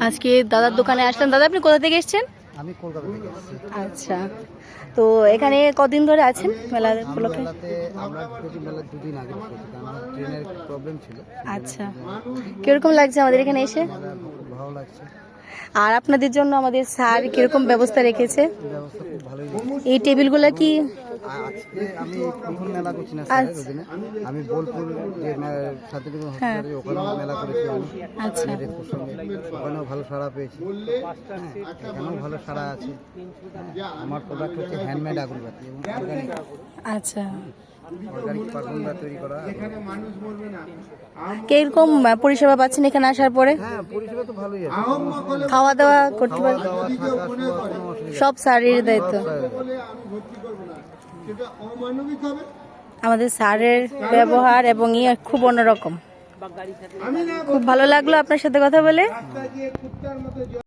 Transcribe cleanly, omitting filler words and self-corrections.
আজকে দাদার দোকানে আসলাম। দাদা, আপনি কোথা থেকে এসেছেন? আমি কলকাতা থেকে এসেছি। আচ্ছা, তো এখানে কদিন ধরে আছেন মেলা উপলক্ষে? আমরা ঢুকেছি মেলার 2 দিন আগে ঢুকেছি, কারণ আমার ট্রেনের প্রবলেম ছিল। আচ্ছা, কিরকম লাগছে আমাদের এখানে এসে? মেলা খুব ভালো লাগছে। আর আপনাদের জন্য আমাদের স্যার কিরকম ব্যবস্থা রেখেছে? ব্যবস্থা খুব ভালোই লেগেছে। এই টেবিলগুলো কি? আজকে আমি প্রথম মেলা করছি না স্যারের অধীনে, আমি বোলপুর যে শান্তিনিকেতন হসপিটালে ওখানে মেলা করেছি আমি। আচ্ছা, রেস্কুর সঙ্গে ওখানেও ভালো সাড়া পেয়েছি। এখানেও ভালো সাড়া আছে। আমার প্রোডাক্ট হচ্ছে হ্যান্ডমেড আগরবাতি এবং অর্গানিক আচ্ছা। পারফিউমরা তৈরি করা। কিরকম পরিষেবা পাচ্ছেন এখানে আসার পরে? হ্যাঁ, পরিষেবা তো ভালোই আছে। খাওয়া দাওয়া করতে পারেন? খাওয়া দাওয়া, থাকা, শোয়া কোনো অসুবিধা সব স্যারের দায়িত্ব। আমাদের স্যারের ব্যবহার এবং ইয়ে খুব অন্যরকম। খুব ভালো লাগলো আপনার সাথে কথা বলে।